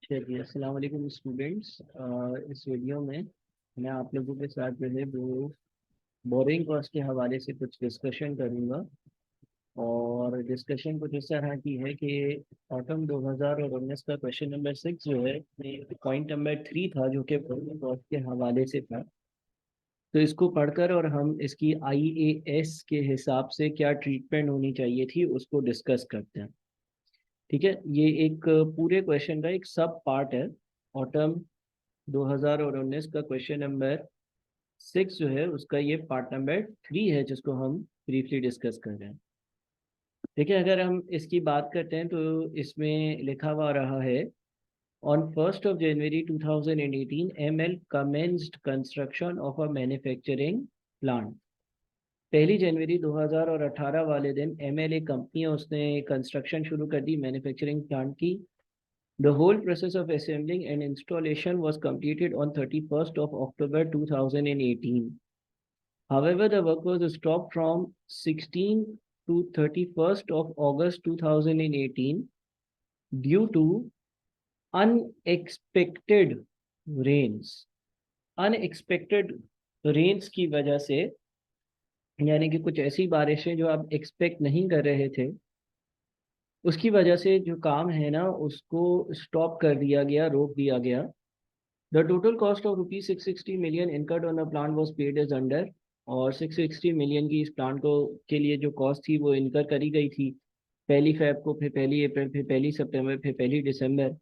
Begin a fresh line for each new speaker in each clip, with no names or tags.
चलिए, अस्सलाम वालेकुम स्टूडेंट्स। इस वीडियो में मैं आप लोगों के साथ जो है वो बोरिंग कॉस्ट के हवाले से कुछ डिस्कशन करूंगा। और डिस्कशन कुछ इस तरह की है कि ऑटम 2019 का क्वेश्चन नंबर 6 जो है, पॉइंट नंबर 3 था जो कि बोरिंग कॉस्ट के हवाले से था। तो इसको पढ़कर और हम इसकी आईएएस के हिसाब से क्या ट्रीटमेंट होनी चाहिए थी उसको डिस्कस करते हैं। ठीक है, ये एक पूरे क्वेश्चन का एक सब पार्ट है। ऑटम 2019 का क्वेश्चन नंबर 6 जो है उसका ये पार्ट नंबर 3 है जिसको हम ब्रीफली डिस्कस कर रहे हैं। देखिए, अगर हम इसकी बात करते हैं तो इसमें लिखा हुआ रहा है, on 1 January 2018 ML commenced construction of a manufacturing plant. 1 जनवरी 2018 वाले दिन एमएल एक कंपनी है, उसने कंस्ट्रक्शन शुरू कर दी मैन्युफैक्चरिंग प्लांट की। The whole process of assembling and installation was completed on 31st of October 2018. However, the work was stopped from 16 to 31st of August 2018 due to unexpected rains. Unexpected rains की वजह से, यानी कि कुछ ऐसी बारिशें जो आप एक्सपेक्ट नहीं कर रहे थे, उसकी वजह से जो काम है ना उसको स्टॉप कर दिया गया, रोक दिया गया। The total cost of rupees 660 million incurred on the plant was paid as under। और 660 मिलियन की इस प्लांट को के लिए जो कॉस्ट थी वो इनकर करी गई थी। 1 फेब को, फिर 1 अप्रैल, फिर 1 सितंबर, फिर 1 December.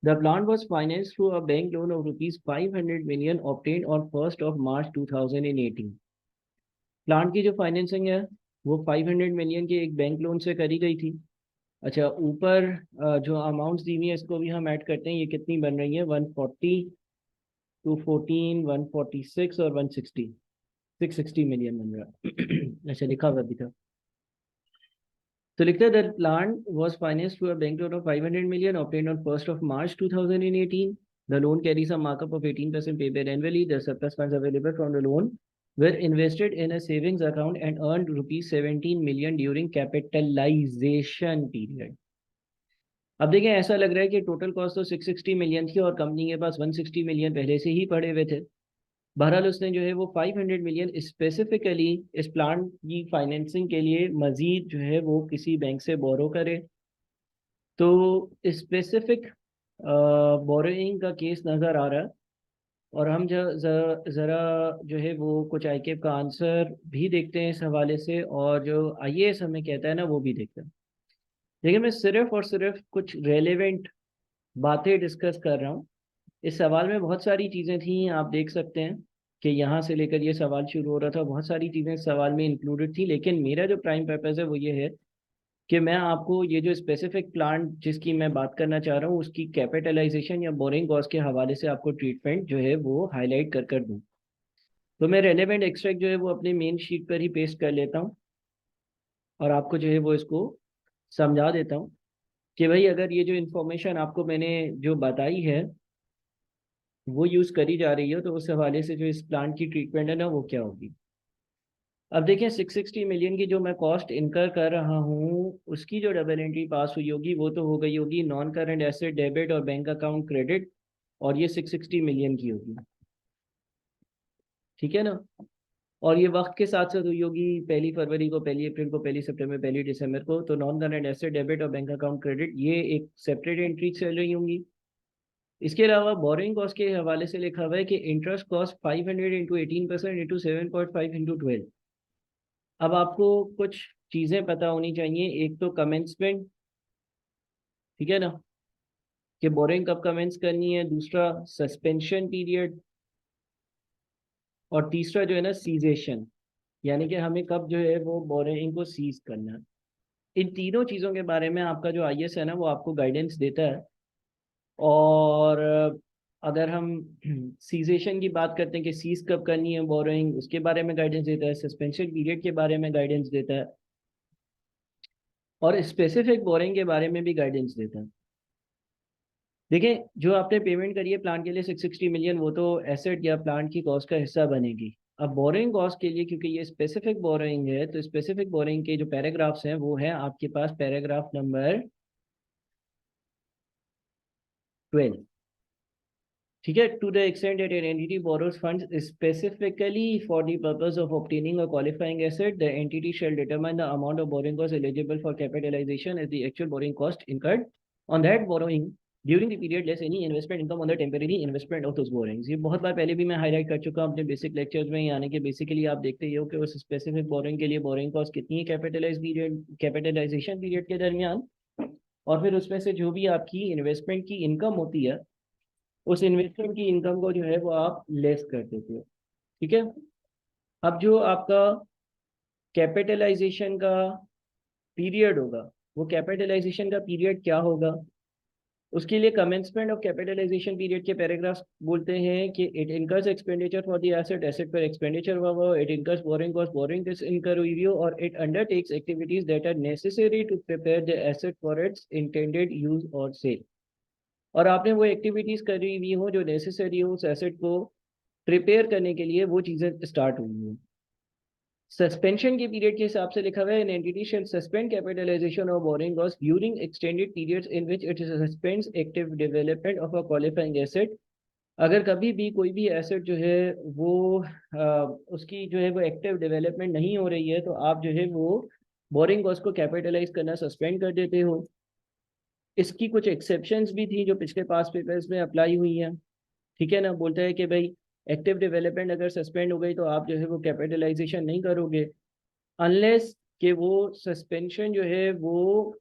The plant was finance through a bank loan of rupees 500 million obtain on 1 March 2018। Plant की जो फाइनेंसिंग है वो 500 मिलियन के एक बैंक लोन से करी गई थी। अच्छा, ऊपर जो अमाउंट्स दी हुई है इसको भी हम ऐड करते हैं, ये कितनी बन रही है, 140, 214, 146 और 160, 660 मिलियन बन रहा है। अच्छा, लिखा हुआ भी था। तो लिखता है that plant was financed through a bank loan of 500 million obtained on 1st of March 2018। The loan carries a markup of 18% payable annually. The surplus funds available from the loan were invested in a savings account and earned rupees 17 million during capitalization period। अब देखें, ऐसा लग रहा है कि total cost तो 660 million थी और कंपनी के पास 160 मिलियन पहले से ही पड़े हुए थे। बहरहाल उसने जो है वो 500 मिलियन स्पेसिफिकली इस प्लांट की फाइनेंसिंग के लिए मजीद जो है वो किसी बैंक से बोरो करे। तो स्पेसिफिक बोरोइंग का केस नज़र आ रहा है। और हम ज़रा जो है वो कुछ आईकेप का आंसर भी देखते हैं इस हवाले से, और जो आईएएस हमें कहता है ना वो भी देखते हैं। लेकिन मैं सिर्फ और सिर्फ कुछ रेलेवेंट बातें डिस्कस कर रहा हूँ। इस सवाल में बहुत सारी चीज़ें थी, आप देख सकते हैं कि यहाँ से लेकर ये सवाल शुरू हो रहा था, बहुत सारी चीज़ें इस सवाल में इंक्लूडेड थी। लेकिन मेरा जो प्राइम पर्पज़ है वो ये है कि मैं आपको ये जो स्पेसिफिक प्लांट जिसकी मैं बात करना चाह रहा हूँ उसकी कैपिटलाइजेशन या बोरिंग कॉस्ट के हवाले से आपको ट्रीटमेंट जो है वो हाईलाइट कर दूँ। तो मैं रेलेवेंट एक्सट्रैक्ट जो है वो अपने मेन शीट पर ही पेस्ट कर लेता हूँ और आपको जो है वो इसको समझा देता हूँ कि भाई अगर ये जो इन्फॉर्मेशन आपको मैंने जो बताई है वो यूज़ करी जा रही है तो उस हवाले से जो इस प्लांट की ट्रीटमेंट है ना वो क्या होगी। अब देखें, 660 मिलियन की जो मैं कॉस्ट इनकर कर रहा हूँ उसकी जो डबल एंट्री पास हुई होगी वो तो हो गई होगी नॉन करंट एसेट डेबिट और बैंक अकाउंट क्रेडिट, और ये 660 मिलियन की होगी। ठीक है ना। और ये वक्त के साथ साथ हुई होगी 1 फरवरी को, 1 अप्रैल को, 1 सितंबर, 1 दिसंबर को। तो नॉन करंट एसेट डेबिट और बैंक अकाउंट क्रेडिट ये एक सेपरेट एंट्री चल रही होंगी। इसके अलावा बोरिंग कॉस्ट के हवाले से लिखा हुआ है कि interest cost 500 into 18% into 7.5 into 12। अब आपको कुछ चीज़ें पता होनी चाहिए। एक तो कमेंसमेंट, ठीक है ना, कि बोरिंग कब कमेंस करनी है। दूसरा सस्पेंशन पीरियड। और तीसरा जो है ना सीजेशन, यानी कि हमें कब जो है वो बोरिंग को सीज करना है। इन तीनों चीज़ों के बारे में आपका जो आईएएस है ना वो आपको गाइडेंस देता है। और अगर हम सीजेशन की बात करते हैं कि सीज कब करनी है बोरोइंग, उसके बारे में गाइडेंस देता है। सस्पेंशन पीरियड के बारे में गाइडेंस देता है और स्पेसिफिक बोरिंग के बारे में भी गाइडेंस देता है। देखिए, जो आपने पेमेंट करी है प्लांट के लिए 660 मिलियन, वो तो एसेट या प्लांट की कॉस्ट का हिस्सा बनेगी। अब बोरिंग कॉस्ट के लिए, क्योंकि ये स्पेसिफिक बोरिंग है, तो स्पेसिफिक बोरिंग के जो पैराग्राफ्स हैं वो हैं आपके पास पैराग्राफ नंबर 12। ठीक है, to the extent that an entity borrows funds specifically for the purpose of obtaining a qualifying asset, the entity shall determine the amount of borrowing cost eligible for capitalization as the actual borrowing cost incurred on that borrowing during the period less any investment income on the temporary investment of those borrowings. ये बहुत बार पहले भी मैं highlight कर चुका हूँ अपने basic lectures में, यानी कि बेसिकली आप देखते ही हो कि उस स्पेसिफिक बोरिंग के लिए बोरिंग कॉस्ट कितनी है कैपिटलाइजेशन पीरियड के दरमियान, और फिर उसमें से जो भी आपकी इन्वेस्टमेंट की इनकम होती है उस इन्वेस्टमेंट की इनकम को जो है वो आप लेस कर देते हो। ठीक है, अब जो आपका कैपिटलाइजेशन का पीरियड होगा, वो कैपिटलाइजेशन का पीरियड क्या होगा, उसके लिए कमेंसमेंट ऑफ कैपिटलाइजेशन पीरियड के पैराग्राफ्स बोलते हैं कि it incurs expenditure for the asset, asset पर एक्सपेंडिचर हुआ हुआ, it incurs borrowing cost, borrowing this incur हुई हो, और it undertakes activities that are necessary to prepare the asset for its intended use और सेल। और आपने वो एक्टिविटीज करी हुई हो जो नेसेसरी हो उस एसेट को प्रिपेयर करने के लिए, वो चीजें स्टार्ट हुई हैं। सस्पेंशन के पीरियड के हिसाब से लिखा हुआ है, an entity shall suspend capitalisation और borrowing cost during extended periods in which it suspends active development of a qualifying asset. अगर कभी भी कोई भी एसेट जो है वो उसकी जो है वो एक्टिव डेवलपमेंट नहीं हो रही है, तो आप जो है वो बोरिंग कॉस्ट को कैपिटलाइज करना सस्पेंड कर देते हो। इसकी कुछ एक्सेप्शंस भी थी जो पिछले पास पेपर्स में अप्लाई हुई हैं। ठीक है ना, बोलता है कि भाई एक्टिव डेवलपमेंट अगर सस्पेंड हो गई तो आप जो है वो कैपिटलाइजेशन नहीं करोगे, अनलेस कि वो सस्पेंशन जो है वो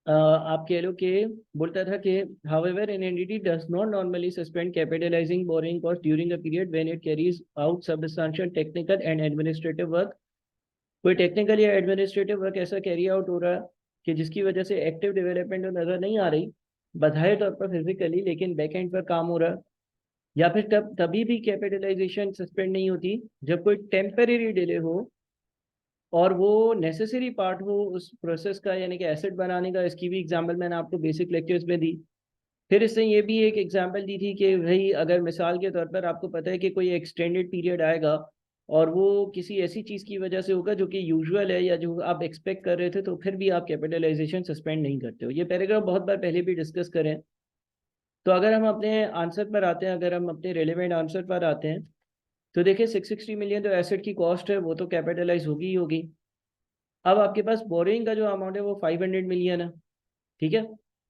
आप कह लो कि बोलता था कि however an entity does not normally suspend capitalising boring cost during a period when it carries out substantial technical and administrative work. कोई टेक्निकल या एडमिनिस्ट्रेटिव वर्क ऐसा कैरी आउट हो रहा है कि जिसकी वजह से एक्टिव डेवलपमेंट नजर नहीं आ रही बधाए तौर पर फिजिकली, लेकिन बैक एंड पर काम हो रहा है, या फिर तभी भी कैपिटलाइजेशन सस्पेंड नहीं होती जब कोई टेम्परेरी डिले हो और वो नेसेसरी पार्ट हो उस प्रोसेस का, यानी कि एसेट बनाने का। इसकी भी एग्जांपल मैंने आपको बेसिक लेक्चर्स में दी। फिर इसने ये भी एक एग्जांपल दी थी कि भाई अगर मिसाल के तौर पर आपको पता है कि कोई एक्सटेंडेड पीरियड आएगा और वो किसी ऐसी चीज़ की वजह से होगा जो कि यूजुअल है या जो आप एक्सपेक्ट कर रहे थे, तो फिर भी आप कैपिटलाइजेशन सस्पेंड नहीं करते हो। ये पैराग्राफ बहुत बार पहले भी डिस्कस करें। तो अगर हम अपने आंसर पर आते हैं, अगर हम अपने रेलिवेंट आंसर पर आते हैं, तो देखिए 660 मिलियन तो एसेट की कॉस्ट है, वो तो कैपिटलाइज होगी ही होगी। अब आपके पास बोरिंग का जो अमाउंट है वो 500 मिलियन है। ठीक है,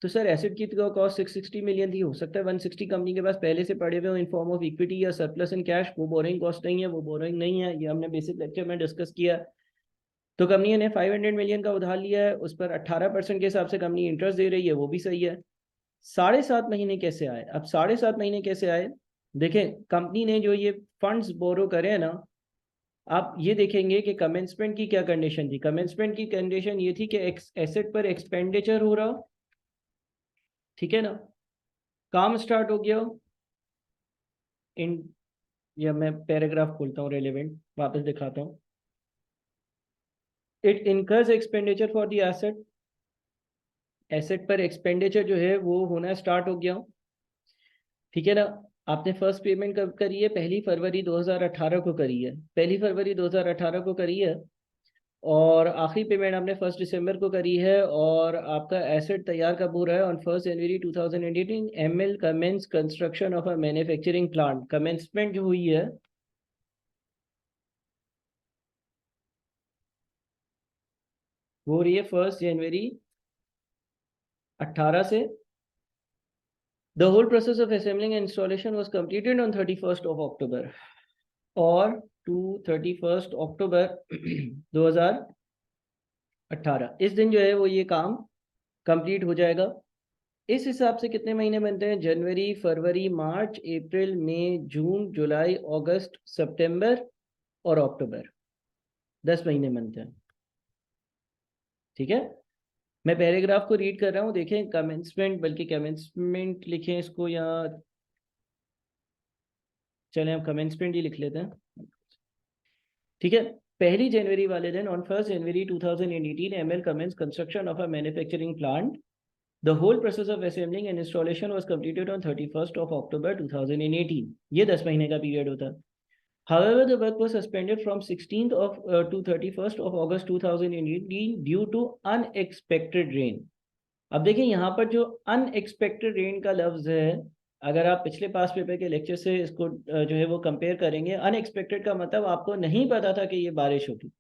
तो सर एसेट की तो कॉस्ट 660 मिलियन थी, हो सकता है 160 कंपनी के पास पहले से पड़े हुए हो इन फॉर्म ऑफ इक्विटी या सरप्लस इन कैश, वो बोरिंग कॉस्ट नहीं है, वो बोरिंग नहीं है, ये हमने बेसिक लेक्चर में डिस्कस किया। तो कंपनी ने 500 मिलियन का उधार लिया है, उस पर 18% के हिसाब से कंपनी इंटरेस्ट दे रही है, वो भी सही है। 7.5 महीने कैसे आए? अब 7.5 महीने कैसे आए, देखें कंपनी ने जो ये फंड्स बोरो करे हैं ना, आप ये देखेंगे कि कमेंसमेंट की क्या कंडीशन थी। कमेंसमेंट की कंडीशन ये थी कि एसेट पर एक्सपेंडिचर हो रहा, ठीक है ना, काम स्टार्ट हो गया इन, या मैं पैराग्राफ खोलता हूँ रेलेवेंट वापस दिखाता हूँ। It incurs expenditure for the asset, asset पर एक्सपेंडिचर जो है वो होना स्टार्ट हो गया, ठीक है ना। आपने फर्स्ट पेमेंट कब करी है? 1 फरवरी 2018 को करी है, 1 फरवरी 2018 को करी है, और आखिरी पेमेंट आपने 1 दिसंबर को करी है। और आपका एसेट तैयार कब हो रहा है? On 1 January 2018 ML commences construction of a manufacturing plant. Commencement जो हुई है वो हो रही है 1 जनवरी 2018 से। The whole process of assembling and installation was completed on 31 और टू 31 2018 इस दिन जो है वो ये काम कंप्लीट हो जाएगा। इस हिसाब से कितने महीने बनते हैं? जनवरी, फरवरी, मार्च, अप्रैल, मई, जून, जुलाई, अगस्त, सितंबर और अक्टूबर, 10 महीने बनते हैं। ठीक है, मैं पैराग्राफ को रीड कर रहा हूँ, देखें कमेंसमेंट, बल्कि कमेंसमेंट लिखें इसको, या चलें हम कमेंसमेंट ही लिख लेते हैं। ठीक है, 1 जनवरी वाले दिन, on 1 January 2018 ML commences construction of a manufacturing plant. The whole process of assembling and installation was completed on 31 October 2018. ये 10 महीने का पीरियड होता है। However, the work was suspended from 16th to 31st of August 2018 due to unexpected rain. अब देखिए यहाँ पर जो अनएक्सपेक्टेड रेन का लफ्ज है, अगर आप पिछले पास पेपर के लेक्चर से इसको जो है वो कंपेयर करेंगे, अनएक्सपेक्टेड का मतलब आपको नहीं पता था कि ये बारिश होगी।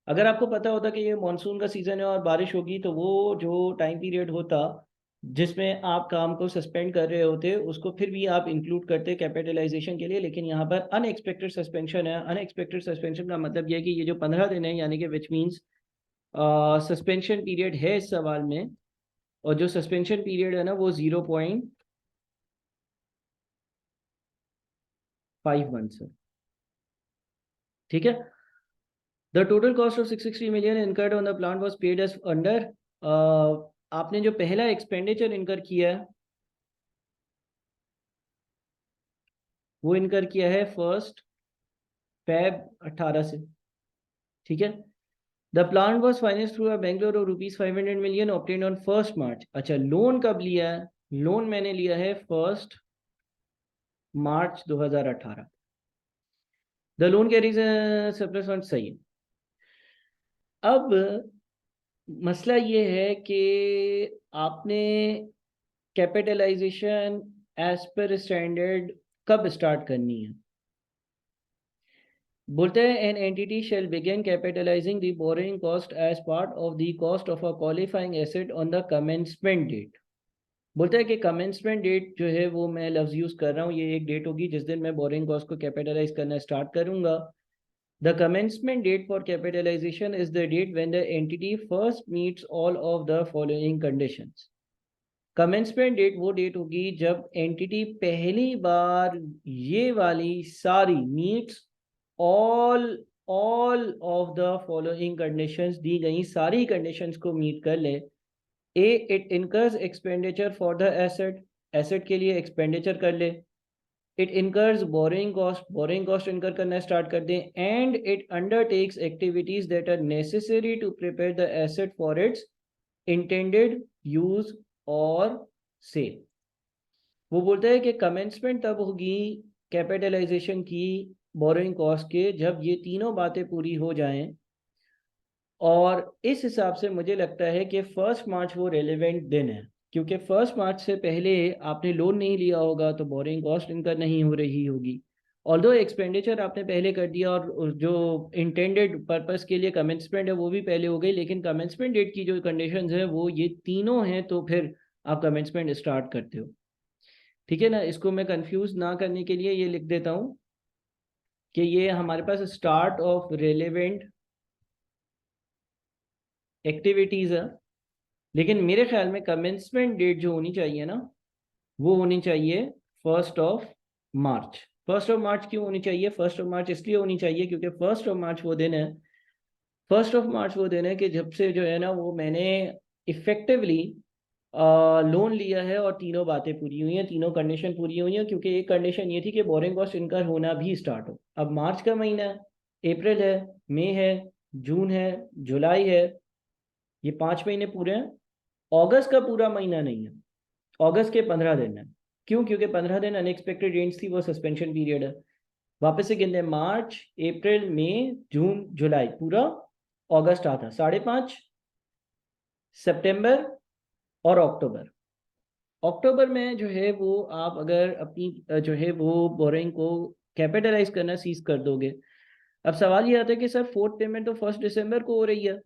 अगर आपको पता होता कि ये मानसून का सीजन है और बारिश होगी, तो वो जो टाइम पीरियड होता जिसमें आप काम को सस्पेंड कर रहे होते, उसको फिर भी आप इंक्लूड करते कैपिटलाइजेशन के लिए। लेकिन यहाँ पर अनएक्सपेक्टेड सस्पेंशन है। अनएक्सपेक्टेड सस्पेंशन का मतलब ये है कि ये जो 15 दिन है, यानी कि विच मीन्स सस्पेंशन पीरियड है इस सवाल में, और जो सस्पेंशन पीरियड है ना वो 0.5 मंथ्स है। ठीक है। The total cost of 660 million incurred on the plant was paid as under. आपने जो पहला एक्सपेंडिचर इनकर किया है वो इनकर किया है 1 Feb 18 से। ठीक है। The plant was financed through a Bangalore और ₹500 मिलियन ऑब्टेन्ड ऑन 1 March। अच्छा, लोन कब लिया है? लोन मैंने लिया है 1 March 2018। The loan carries surplus fund, सही है। अब मसला ये है कि आपने कैपिटलाइजेशन एज पर स्टैंडर्ड कब स्टार्ट करनी है? बोलते हैं an entity shall begin capitalizing the borrowing cost as part of the cost of a qualifying asset on the commencement date. बोलता है कि कमेंसमेंट डेट जो है वो मैं लफ्ज यूज कर रहा हूँ, ये एक डेट होगी जिस दिन मैं बोरिंग कॉस्ट को कैपिटलाइज करना स्टार्ट करूंगा। The commencement date for capitalisation is the date when the entity first meets all of the following conditions. Commencement date वो डेट होगी जब एंटिटी पहली बार ये वाली सारी meets all all of the following conditions, दी गई सारी कंडीशंस को मीट कर ले। A, it incurs expenditure for the asset, asset के लिए एक्सपेंडिचर कर ले। It incurs borrowing cost, borrowing cost incur करना स्टार्ट कर दें। And it undertakes activities that are necessary to prepare the asset for its intended use और sale. वो बोलता है कि कमेंसमेंट तब होगी कैपिटलाइजेशन की बोरिंग कॉस्ट के जब ये तीनों बातें पूरी हो जाएं। और इस हिसाब से मुझे लगता है कि 1 मार्च वो रेलेवेंट दिन है, क्योंकि 1 मार्च से पहले आपने लोन नहीं लिया होगा तो बोरिंग कॉस्ट इनकर नहीं हो रही होगी। ऑल्दो एक्सपेंडिचर आपने पहले कर दिया और जो इंटेंडेड पर्पस के लिए कमेंसमेंट है वो भी पहले हो गई, लेकिन कमेंसमेंट डेट की जो कंडीशंस है वो ये तीनों हैं, तो फिर आप कमेंसमेंट स्टार्ट करते हो। ठीक है ना। इसको मैं कंफ्यूज ना करने के लिए ये लिख देता हूँ कि ये हमारे पास स्टार्ट ऑफ रेलेवेंट एक्टिविटीज है। लेकिन मेरे ख्याल में कमेंसमेंट डेट जो होनी चाहिए ना वो होनी चाहिए 1 March। 1 March क्यों होनी चाहिए? 1 March इसलिए होनी चाहिए क्योंकि 1 March वो दिन है, 1 March वो दिन है कि जब से जो है ना वो मैंने इफेक्टिवली लोन लिया है और तीनों बातें पूरी हुई हैं, तीनों कंडीशन पूरी हुई हैं। क्योंकि एक कंडीशन ये थी कि बोरिंग कॉस्ट इनकर होना भी स्टार्ट हो। अब मार्च का महीना है, अप्रैल है, मई है, जून है, जुलाई है, ये 5 महीने पूरे हैं। अगस्त का पूरा महीना नहीं है, अगस्त के 15 दिन है। क्यों? क्योंकि 15 दिन अनएक्सपेक्टेड रेंज थी, वो सस्पेंशन पीरियड है। वापस से गिनते हैं, मार्च, अप्रैल, मई, जून, जुलाई, पूरा अगस्त आता, 5.5 सितंबर और अक्टूबर। अक्टूबर में जो है वो आप अगर अपनी जो है वो बोरिंग को कैपिटलाइज करना सीज कर दोगे। अब सवाल ये आता है कि सर फोर्थ पेमेंट तो 1 दिसंबर को हो रही है,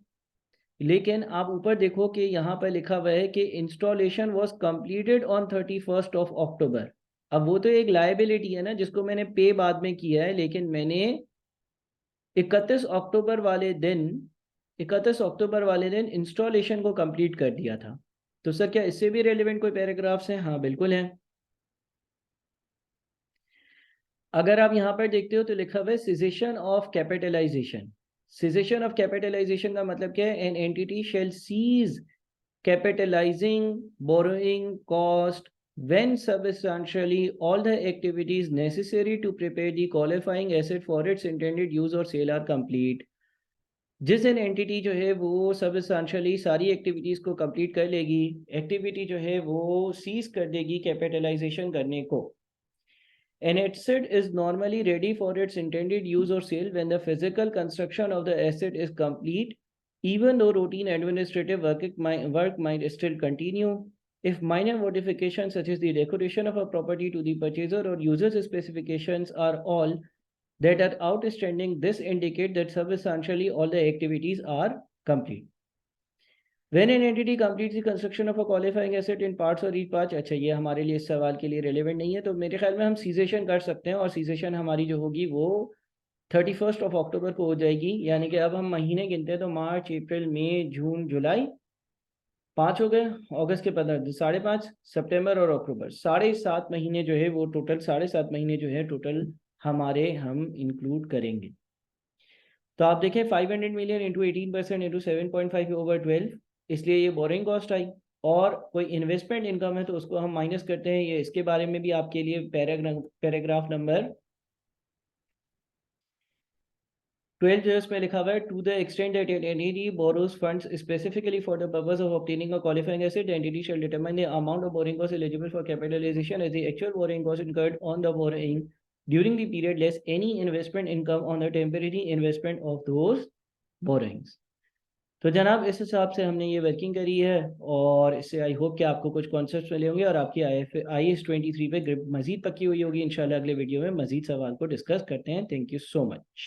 लेकिन आप ऊपर देखो कि यहाँ पर लिखा हुआ है कि installation was completed on 31 October। अब वो तो एक लायबिलिटी है ना जिसको मैंने पे बाद में किया है, लेकिन मैंने 31 अक्टूबर वाले दिन 31 अक्टूबर वाले दिन इंस्टॉलेशन को कंप्लीट कर दिया था। तो सर क्या इससे भी रेलिवेंट कोई पैराग्राफ्स हैं? हाँ बिल्कुल हैं। अगर आप यहाँ पर देखते हो तो लिखा हुआ है cessation of capitalization. Cessation of capitalization का मतलब क्या है? An entity shall cease capitalizing borrowing cost when substantially all the activities necessary to prepare the qualifying asset for its intended use or sale are complete। जिस दिन entity जो है वो सबस्टांशियली सारी एक्टिविटीज को कंप्लीट कर लेगी, एक्टिविटी जो है वो सीज कर देगी कैपिटलाइजेशन करने को। An asset is normally ready for its intended use or sale when the physical construction of the asset is complete Even though routine administrative work might still continue, if minor modifications such as the decoration of a property to the purchaser or user's specifications are all that are outstanding, this indicate that substantially all the activities are complete. When an entity completes the construction of a qualifying asset in parts or each part, अच्छा ये हमारे लिए इस सवाल के लिए relevant नहीं है, तो मेरे ख्याल में हम सीजेशन कर सकते हैं, और सीजेशन हमारी जो होगी वो 31 अक्टूबर को हो जाएगी। यानी कि अब हम महीने गिनते हैं तो मार्च, अप्रैल, मई, जून, जुलाई, 5 हो गए। अगस्त के 15, 5.5, सितंबर और अक्टूबर, 7.5 महीने जो है वो टोटल 7.5 महीने जो है टोटल हमारे हम इंक्लूड करेंगे। तो आप देखें 500 मिलियन इंटू 18% इंटू 7.5 ओवर 12, इसलिए ये बोरिंग कॉस्ट आई। और कोई इन्वेस्टमेंट इनकम है तो उसको हम माइनस करते हैं, ये इसके बारे में भी आपके लिए पैराग्राफ नंबर 12 जो इसमें लिखा हुआ है, to the extent that an entity borrows funds specifically for the purpose of obtaining a qualifying asset, entity shall determine the amount of borrowing cost eligible for capitalization as the actual borrowing cost incurred on the borrowing during the period less any investment income on the temporary investment of those borrowings. तो जनाब इस हिसाब से हमने ये working करी है, और इससे आई होप कि आपको कुछ कॉन्सेप्ट्स मिले होंगे और आपकी IAS 23 पे ग्रिप मजीद पक्की हुई होगी। इंशाल्लाह अगले वीडियो में मजीद सवाल को डिस्कस करते हैं। Thank you so much.